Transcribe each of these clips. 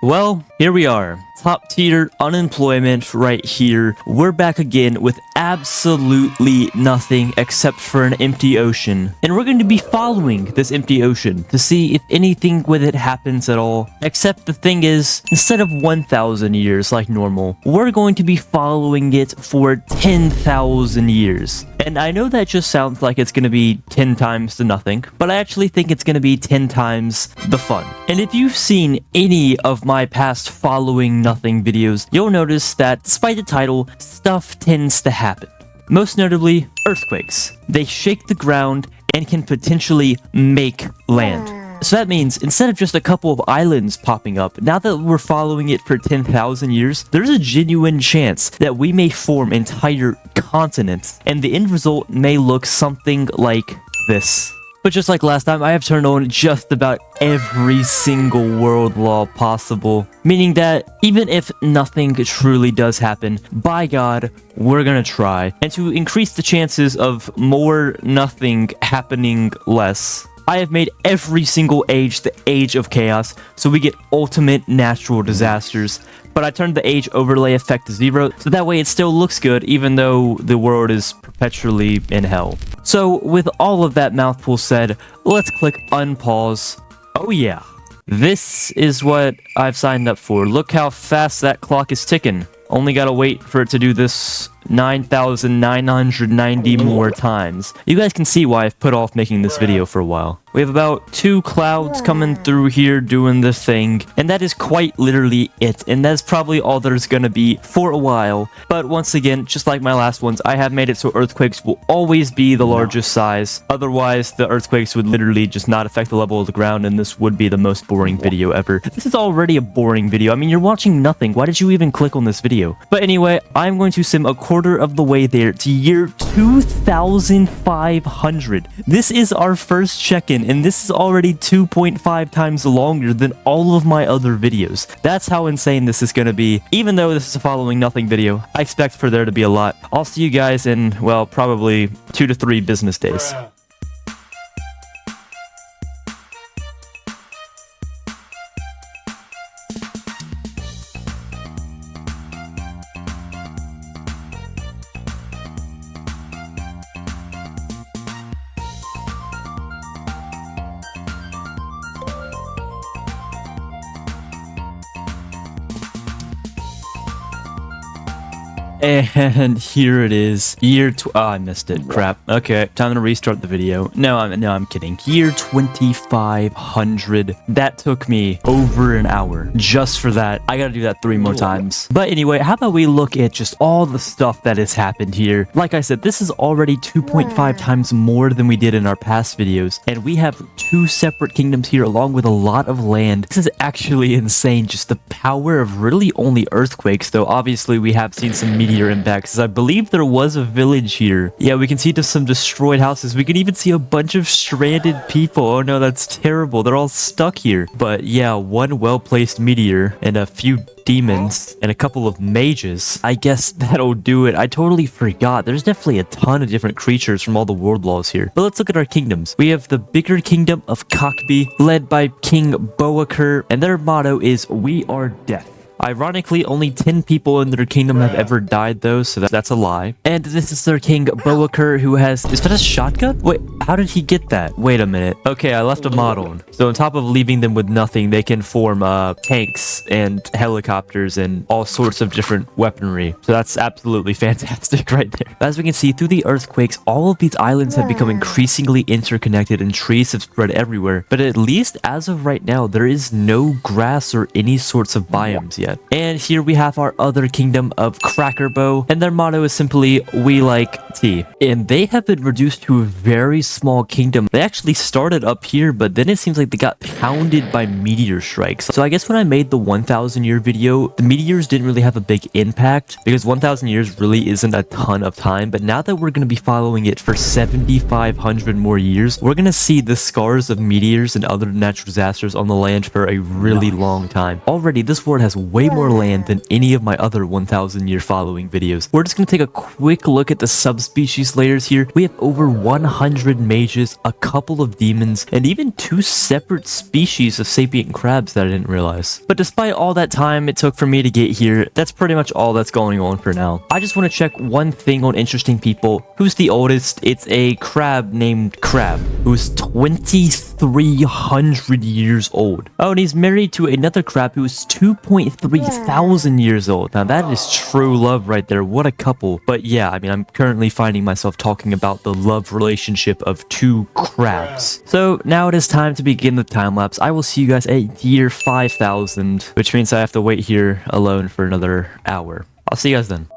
Well, here we are. Top tier unemployment right here. We're back again with absolutely nothing except for an empty ocean. And we're going to be following this empty ocean to see if anything with it happens at all. Except the thing is, instead of 1,000 years like normal, we're going to be following it for 10,000 years. And I know that just sounds like it's going to be 10 times the nothing, but I actually think it's going to be 10 times the fun. And if you've seen any of my past following nothing videos, you'll notice that despite the title, stuff tends to happen. Most notably, earthquakes. They shake the ground and can potentially make land. So that means instead of just a couple of islands popping up, now that we're following it for 10,000 years, there's a genuine chance that we may form entire continents, and the end result may look something like this. But just like last time, I have turned on just about every single world law possible, meaning that even if nothing truly does happen, by God, we're gonna try. And to increase the chances of more nothing happening less, I have made every single age the age of chaos, so we get ultimate natural disasters. But I turned the age overlay effect to 0, so that way it still looks good even though the world is perpetually in hell. So with all of that mouthful said, let's click unpause. Oh yeah, this is what I've signed up for. Look how fast that clock is ticking. Only gotta wait for it to do this 9,990 more times. You guys can see why I've put off making this video for a while. We have about 2 clouds coming through here doing this thing, and that is quite literally it, and that's probably all there's gonna be for a while. But once again, just like my last ones, I have made it so earthquakes will always be the largest size. Otherwise, the earthquakes would literally just not affect the level of the ground, and this would be the most boring video ever. This is already a boring video. I mean, you're watching nothing. Why did you even click on this video? But anyway, I'm going to sim a quarter of the way there to year 2,500. This is our first check-in, and this is already 2.5 times longer than all of my other videos. That's how insane this is going to be. Even though this is a following nothing video, I expect for there to be a lot. I'll see you guys in, well, probably 2 to 3 business days. And here it is, I missed it, crap. Okay, time to restart the video. No, I'm kidding. Year 2,500. That took me over an hour just for that. I gotta do that 3 more times. But anyway, how about we look at just all the stuff that has happened here. Like I said, this is already 2.5 times more than we did in our past videos, and we have 2 separate kingdoms here along with a lot of land. This is actually insane, just the power of really only earthquakes, though obviously we have seen some meteor impacts. I believe there was a village here. Yeah, we can see just some destroyed houses. We can even see a bunch of stranded people. Oh no, that's terrible. They're all stuck here. But yeah, 1 well-placed meteor and a few demons and a couple of mages. I guess that'll do it. I totally forgot. There's definitely a ton of different creatures from all the world laws here. But let's look at our kingdoms. We have the bigger kingdom of Kakbi, led by King Boaker, and their motto is "We are death." Ironically, only 10 people in their kingdom have ever died though, so that's a lie. And this is their king, Boaker, who has... Is that a shotgun? Wait, how did he get that? Wait a minute. Okay, I left a mod on. So on top of leaving them with nothing, they can form tanks and helicopters and all sorts of different weaponry. So that's absolutely fantastic right there. As we can see, through the earthquakes, all of these islands have become increasingly interconnected and trees have spread everywhere. But at least as of right now, there is no grass or any sorts of biomes yet. And here we have our other kingdom of Crackerbow, and their motto is simply "We like tea." And they have been reduced to a very small kingdom. They actually started up here, but then it seems like they got pounded by meteor strikes. So I guess when I made the 1,000 year video, the meteors didn't really have a big impact because 1,000 years really isn't a ton of time. But now that we're going to be following it for 7,500 more years, we're going to see the scars of meteors and other natural disasters on the land for a really long time. Already, this world has way more land than any of my other 1,000 year following videos. We're just gonna take a quick look at the subspecies layers here. We have over 100 mages, a couple of demons, and even 2 separate species of sapient crabs that I didn't realize. But despite all that time it took for me to get here, that's pretty much all that's going on for now. I just want to check one thing on interesting people. Who's the oldest? It's a crab named Crab, who's 2,300 years old. Oh, and he's married to another crab who is 2.3 thousand years old. Now that is true love right there. What a couple. But yeah, I mean, I'm currently finding myself talking about the love relationship of 2 crabs. So now it is time to begin the time lapse. I will see you guys at year 5,000, which means I have to wait here alone for another hour. I'll see you guys then.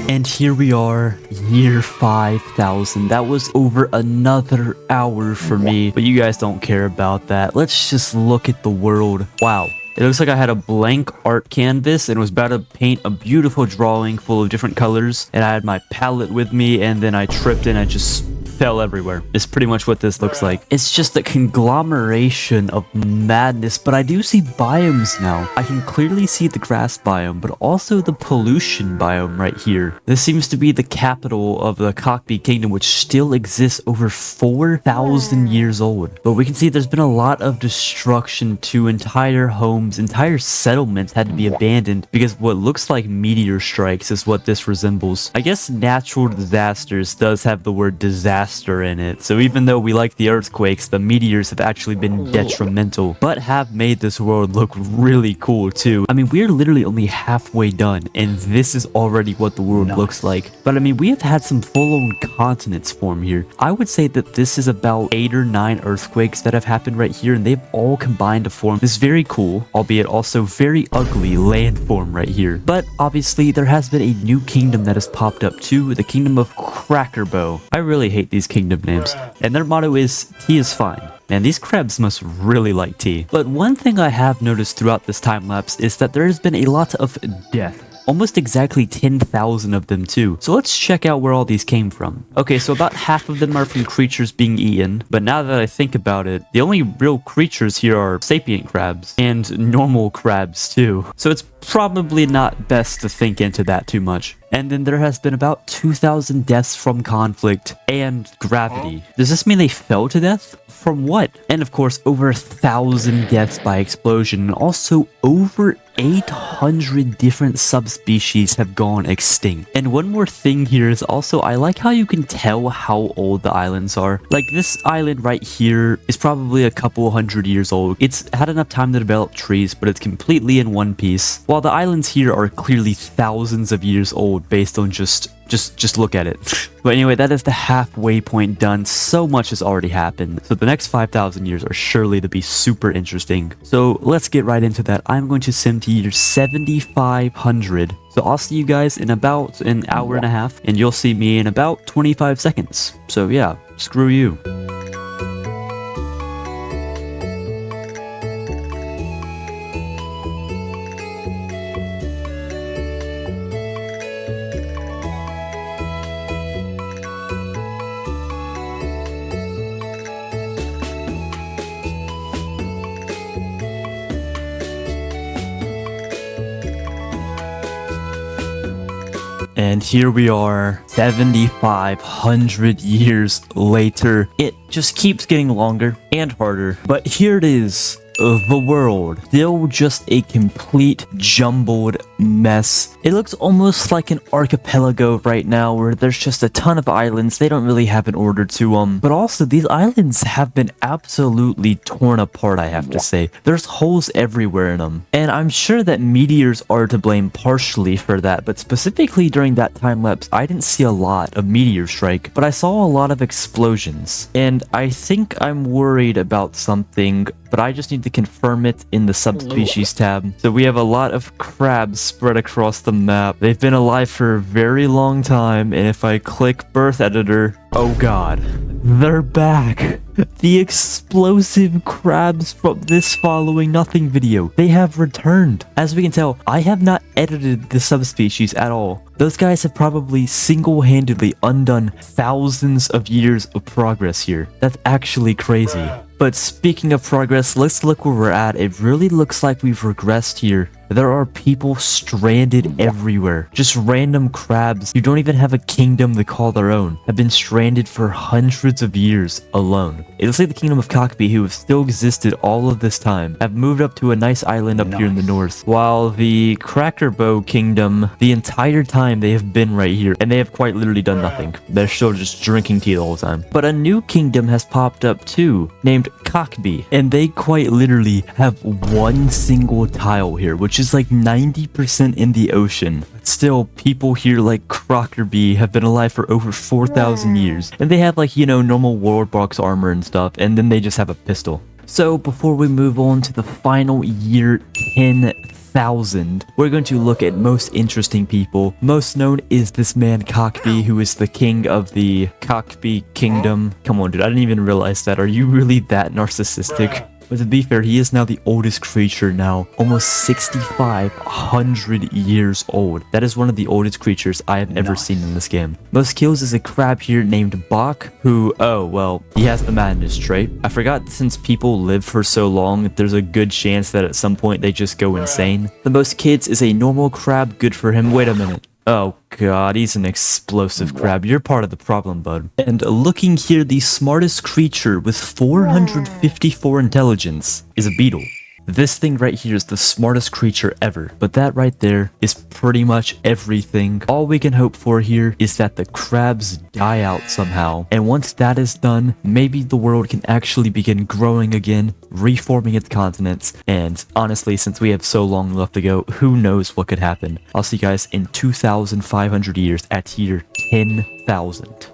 And here we are, year 5,000. That was over another hour for me, but you guys don't care about that. Let's just look at the world. Wow. It looks like I had a blank art canvas and was about to paint a beautiful drawing full of different colors. And I had my palette with me, and then I tripped and I just fell everywhere. It's pretty much what this looks like. It's just a conglomeration of madness, but I do see biomes now. I can clearly see the grass biome, but also the pollution biome right here. This seems to be the capital of the Cockpea Kingdom, which still exists over 4,000 years old. But we can see there's been a lot of destruction to entire homes. Entire settlements had to be abandoned because what looks like meteor strikes is what this resembles. I guess natural disasters does have the word disaster in it, so even though we like the earthquakes, the meteors have actually been detrimental, but have made this world look really cool too. I mean, we're literally only halfway done, and this is already what the world looks like. But I mean, we have had some full-on continents form here. I would say that this is about 8 or 9 earthquakes that have happened right here, and they've all combined to form this very cool, albeit also very ugly landform right here. But obviously, there has been a new kingdom that has popped up too, the kingdom of Crackerbow. I really hate these kingdom names, and their motto is tea is fine. Man, these crabs must really like tea. But one thing I have noticed throughout this time lapse is that there has been a lot of death. Almost exactly 10,000 of them too. So let's check out where all these came from. Okay, so about half of them are from creatures being eaten. But now that I think about it, the only real creatures here are sapient crabs and normal crabs too. So it's probably not best to think into that too much. And then there has been about 2,000 deaths from conflict and gravity. Does this mean they fell to death? From what? And of course, over 1,000 deaths by explosion, and also over 800 different subspecies have gone extinct. And one more thing here is also, I like how you can tell how old the islands are. Like this island right here is probably a couple hundred years old. It's had enough time to develop trees, but it's completely in one piece. While the islands here are clearly thousands of years old based on just look at it. But anyway, that is the halfway point done. So much has already happened. So the next 5,000 years are surely to be super interesting. So let's get right into that. I'm going to sim to year 7,500. So I'll see you guys in about an hour and a half, and you'll see me in about 25 seconds. So yeah, screw you. And here we are, 7,500 years later. It just keeps getting longer and harder. But here it is. The world, still just a complete jumbled mess. It looks almost like an archipelago right now where there's just a ton of islands. They don't really have an order to them. But also, these islands have been absolutely torn apart, I have to say. There's holes everywhere in them. And I'm sure that meteors are to blame partially for that, but specifically during that time lapse, I didn't see a lot of meteor strike, but I saw a lot of explosions. And I think I'm worried about something. but I just need to confirm it in the subspecies tab. So we have a lot of crabs spread across the map. They've been alive for a very long time, and if I click birth editor, oh god, they're back. The explosive crabs from this following nothing video, they have returned. As we can tell, I have not edited the subspecies at all. Those guys have probably single-handedly undone thousands of years of progress here. That's actually crazy. But speaking of progress, let's look where we're at. It really looks like we've regressed here. There are people stranded everywhere. Just random crabs who don't even have a kingdom to call their own have been stranded for hundreds of years alone. It looks like the kingdom of Cockbee, who have still existed all of this time, have moved up to a nice island up here in the north, while the Crackerbow kingdom, the entire time they have been right here, and they have quite literally done nothing. They're still just drinking tea the whole time. But a new kingdom has popped up too, named Cockbee, and they quite literally have one single tile here, which is like 90% in the ocean. Still, people here like Crockerbee have been alive for over 4,000 years, and they have like, you know, normal worldbox armor and stuff, and then they just have a pistol. So before we move on to the final year 10,000, we're going to look at most interesting people. Most known is this man Cockbee, who is the king of the Cockbee kingdom. Come on, dude, I didn't even realize that. Are you really that narcissistic? But to be fair, he is now the oldest creature now, almost 6,500 years old. That is one of the oldest creatures I have ever seen in this game. Most kills is a crab here named Bach, who, oh, well, he has the madness trait. I forgot, since people live for so long, there's a good chance that at some point they just go insane. The most kids is a normal crab, good for him. Wait a minute. Oh god, he's an explosive crab. You're part of the problem, bud. And looking here, the smartest creature with 454 intelligence is a beetle. This thing right here is the smartest creature ever, but that right there is pretty much everything. All we can hope for here is that the crabs die out somehow, and once that is done, maybe the world can actually begin growing again, reforming its continents, and honestly, since we have so long left to go, who knows what could happen. I'll see you guys in 2,500 years at year 10,000.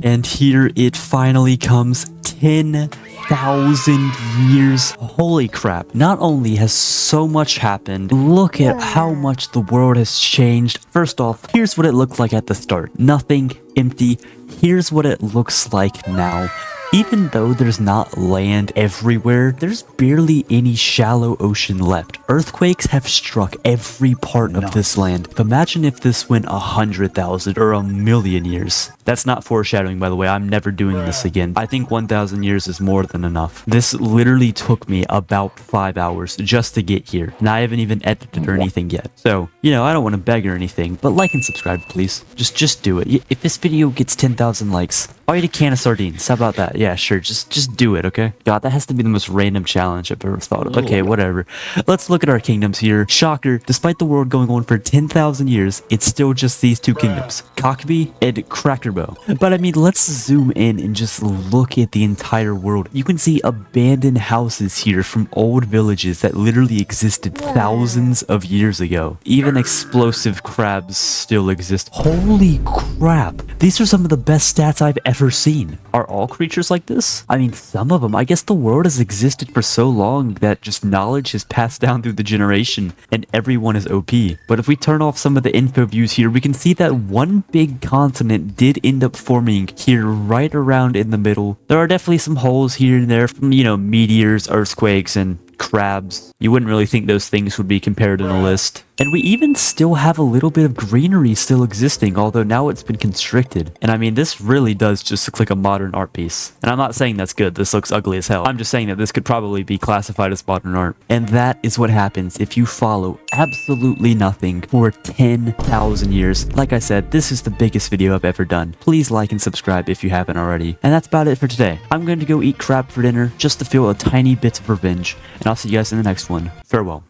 And here it finally comes, 10,000 years. Holy crap. Not only has so much happened, look at how much the world has changed. First off, here's what it looked like at the start. Nothing, empty. Here's what it looks like now. Even though there's not land everywhere, there's barely any shallow ocean left. Earthquakes have struck every part of this land. Imagine if this went 100,000 or 1,000,000 years. That's not foreshadowing, by the way. I'm never doing this again. I think 1,000 years is more than enough. This literally took me about 5 hours just to get here, and I haven't even edited or anything yet. So, you know, I don't want to beg or anything, but like and subscribe, please. Just do it. If this video gets 10,000 likes, I'll eat a can of sardines. How about that? Yeah, sure. Just do it, okay? God, that has to be the most random challenge I've ever thought of. Okay, whatever. Let's look at our kingdoms here. Shocker, despite the world going on for 10,000 years, it's still just these two kingdoms, Cockbee and Crackerbow. But I mean, let's zoom in and just look at the entire world. You can see abandoned houses here from old villages that literally existed thousands of years ago. Even explosive crabs still exist. Holy crap. These are some of the best stats I've ever seen. Are all creatures like this? I mean, some of them. I guess the world has existed for so long that just knowledge has passed down through the generation and everyone is OP. But if we turn off some of the info views here, we can see that one big continent did end up forming here right around in the middle. There are definitely some holes here and there from, you know, meteors, earthquakes, and crabs. You wouldn't really think those things would be compared in a list. And we even still have a little bit of greenery still existing, although now it's been constricted. And I mean, this really does just look like a modern art piece. And I'm not saying that's good. This looks ugly as hell. I'm just saying that this could probably be classified as modern art. And that is what happens if you follow absolutely nothing for 10,000 years. Like I said, this is the biggest video I've ever done. Please like and subscribe if you haven't already. And that's about it for today. I'm going to go eat crab for dinner just to feel a tiny bit of revenge. And I'll see you guys in the next one. Farewell.